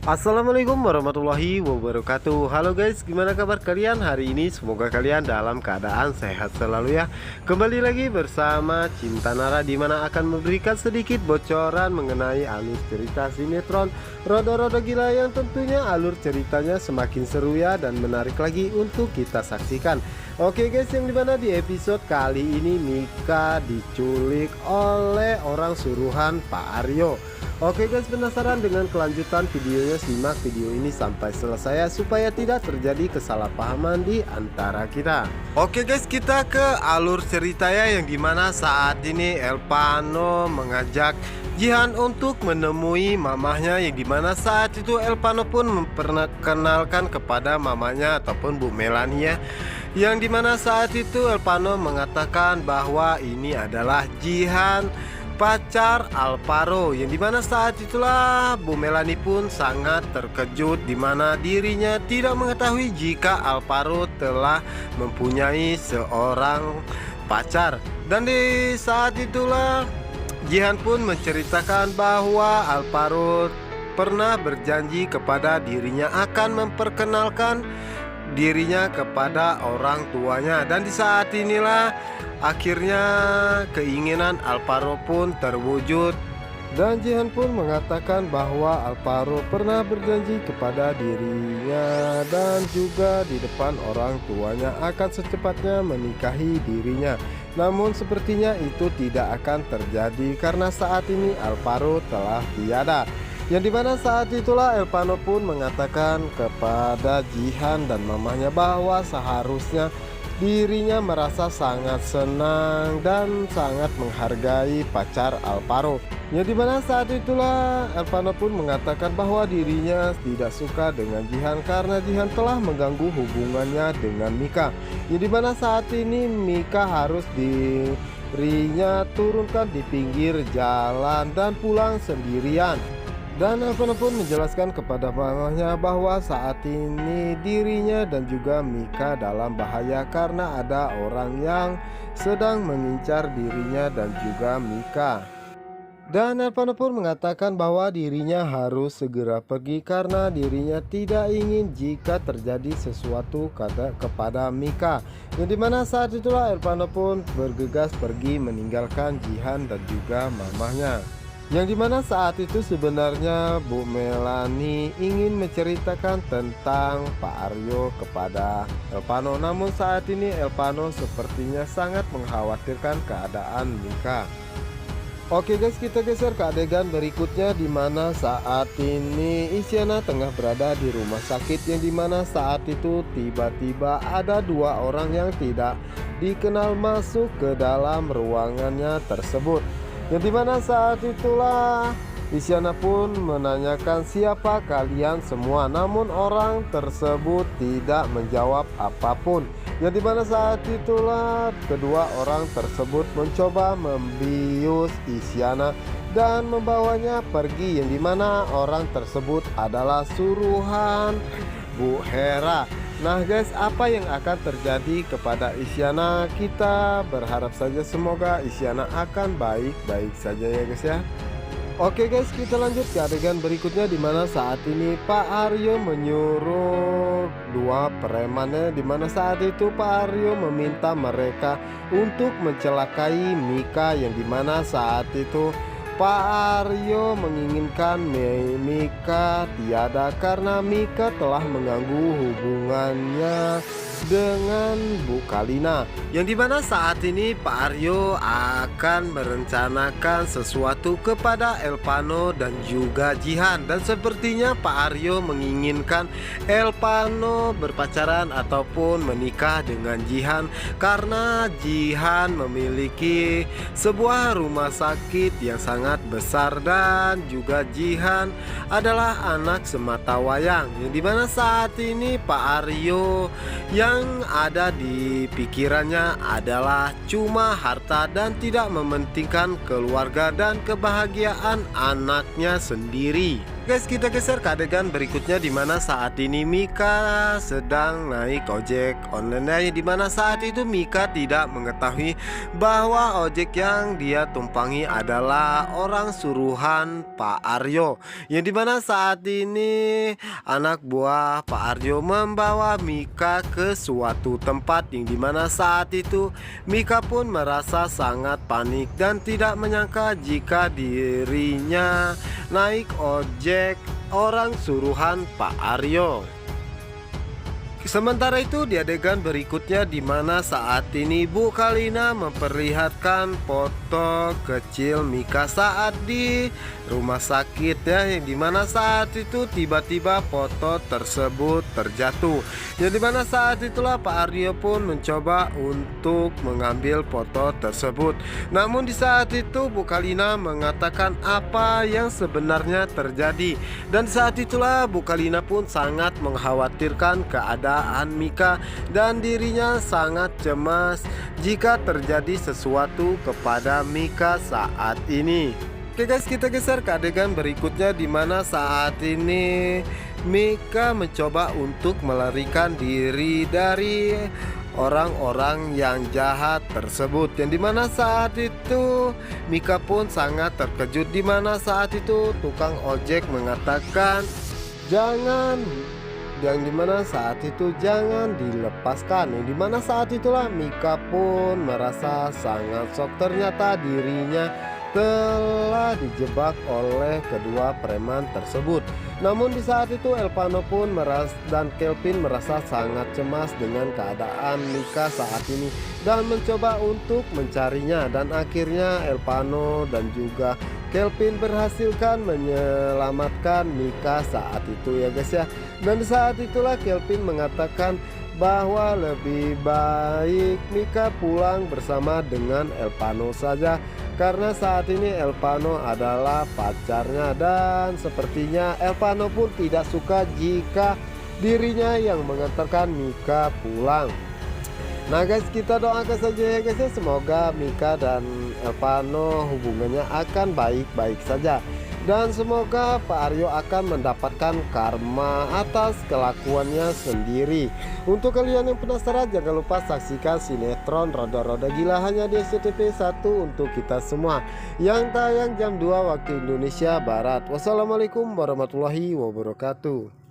Assalamualaikum warahmatullahi wabarakatuh. Halo guys, gimana kabar kalian hari ini? Semoga kalian dalam keadaan sehat selalu ya. Kembali lagi bersama Cinta Nara, dimana akan memberikan sedikit bocoran mengenai alur cerita sinetron Rodo-Rodo Gila, yang tentunya alur ceritanya semakin seru ya, dan menarik lagi untuk kita saksikan. Oke guys, yang dimana di episode kali ini Mika diculik oleh orang suruhan Pak Aryo. Oke guys, penasaran dengan kelanjutan videonya? Simak video ini sampai selesai ya, supaya tidak terjadi kesalahpahaman di antara kita. Oke guys, kita ke alur cerita ya, yang dimana saat ini Elpano mengajak Jihan untuk menemui mamahnya, yang dimana saat itu Elpano pun memperkenalkan kepada mamanya ataupun Bu Melanie ya, yang dimana saat itu Elpano mengatakan bahwa ini adalah Jihan, pacar Alvaro, yang dimana saat itulah Bu Melanie pun sangat terkejut, dimana dirinya tidak mengetahui jika Alvaro telah mempunyai seorang pacar. Dan di saat itulah Jihan pun menceritakan bahwa Alvaro pernah berjanji kepada dirinya akan memperkenalkan dirinya kepada orang tuanya. Dan di saat inilah akhirnya keinginan Alvaro pun terwujud, dan Jihan pun mengatakan bahwa Alvaro pernah berjanji kepada dirinya dan juga di depan orang tuanya akan secepatnya menikahi dirinya. Namun sepertinya itu tidak akan terjadi karena saat ini Alvaro telah tiada. Yang dimana saat itulah Elpano pun mengatakan kepada Jihan dan mamanya bahwa seharusnya dirinya merasa sangat senang dan sangat menghargai pacar Alvaro. Yang dimana saat itulah Elpano pun mengatakan bahwa dirinya tidak suka dengan Jihan karena Jihan telah mengganggu hubungannya dengan Mika. Yang dimana saat ini Mika harus dirinya turunkan di pinggir jalan dan pulang sendirian. Dan Elpano pun menjelaskan kepada mamanya bahwa saat ini dirinya dan juga Mika dalam bahaya karena ada orang yang sedang mengincar dirinya dan juga Mika. Dan Elpano pun mengatakan bahwa dirinya harus segera pergi karena dirinya tidak ingin jika terjadi sesuatu kepada Mika. Yang dimana saat itulah Elpano pun bergegas pergi meninggalkan Jihan dan juga mamanya. Yang dimana saat itu sebenarnya Bu Melanie ingin menceritakan tentang Pak Aryo kepada Elpano, namun saat ini Elpano sepertinya sangat mengkhawatirkan keadaan Mika. Oke guys, kita geser ke adegan berikutnya, dimana saat ini Isyana tengah berada di rumah sakit, yang dimana saat itu tiba-tiba ada dua orang yang tidak dikenal masuk ke dalam ruangannya tersebut. Yang dimana saat itulah Isyana pun menanyakan siapa kalian semua, namun orang tersebut tidak menjawab apapun. Yang dimana saat itulah kedua orang tersebut mencoba membius Isyana dan membawanya pergi, yang dimana orang tersebut adalah suruhan Bu Hera. Nah guys, apa yang akan terjadi kepada Isyana? Kita berharap saja semoga Isyana akan baik-baik saja ya guys ya. Oke guys, kita lanjut ke adegan berikutnya, dimana saat ini Pak Aryo menyuruh dua premannya, dimana saat itu Pak Aryo meminta mereka untuk mencelakai Mika, yang dimana saat itu Pak Aryo menginginkan Mika tiada karena Mika telah mengganggu hubungannya dengan Bu Kalina. Yang dimana saat ini Pak Aryo akan merencanakan sesuatu kepada Elpano dan juga Jihan, dan sepertinya Pak Aryo menginginkan Elpano berpacaran ataupun menikah dengan Jihan karena Jihan memiliki sebuah rumah sakit yang sangat besar, dan juga Jihan adalah anak sematawayang. Yang dimana saat ini Pak Aryo yang ada di pikirannya adalah cuma harta dan tidak mementingkan keluarga dan kebahagiaan anaknya sendiri. Guys, kita geser ke adegan berikutnya di mana saat ini Mika sedang naik ojek online, di mana saat itu Mika tidak mengetahui bahwa ojek yang dia tumpangi adalah orang suruhan Pak Aryo. Yang dimana saat ini anak buah Pak Aryo membawa Mika ke suatu tempat yang dimana saat itu Mika pun merasa sangat panik dan tidak menyangka jika dirinya naik ojek orang suruhan Pak Aryo. Sementara itu di adegan berikutnya di mana saat ini Bu Kalina memperlihatkan foto kecil Mika saat di rumah sakit yang dimana saat itu tiba-tiba foto tersebut terjatuh. Yang dimana saat itulah Pak Aryo pun mencoba untuk mengambil foto tersebut. Namun di saat itu Bu Kalina mengatakan apa yang sebenarnya terjadi. Dan saat itulah Bu Kalina pun sangat mengkhawatirkan keadaan Mika dan dirinya sangat cemas jika terjadi sesuatu kepada Mika saat ini. Oke guys, kita geser ke adegan berikutnya di mana saat ini Mika mencoba untuk melarikan diri dari orang-orang yang jahat tersebut. Yang dimana saat itu Mika pun sangat terkejut di mana saat itu tukang ojek mengatakan yang dimana saat itu jangan dilepaskan. Yang dimana saat itulah Mika pun merasa sangat shock. Ternyata dirinya telah dijebak oleh kedua preman tersebut. Namun di saat itu Elpano pun dan Kelvin merasa sangat cemas dengan keadaan Mika saat ini dan mencoba untuk mencarinya. Dan akhirnya Elpano dan juga Kelvin berhasilkan menyelamatkan Mika saat itu ya guys ya. Dan saat itulah Kelvin mengatakan bahwa lebih baik Mika pulang bersama dengan Elpano saja, karena saat ini Elpano adalah pacarnya dan sepertinya Elpano pun tidak suka jika dirinya yang mengantarkan Mika pulang. Nah guys, kita doakan saja ya guys ya, semoga Mika dan Elpano hubungannya akan baik-baik saja. Dan semoga Pak Aryo akan mendapatkan karma atas kelakuannya sendiri. Untuk kalian yang penasaran, jangan lupa saksikan sinetron Roda-Roda Gila hanya di SCTV 1 untuk kita semua, yang tayang jam 2 waktu Indonesia Barat. Wassalamualaikum warahmatullahi wabarakatuh.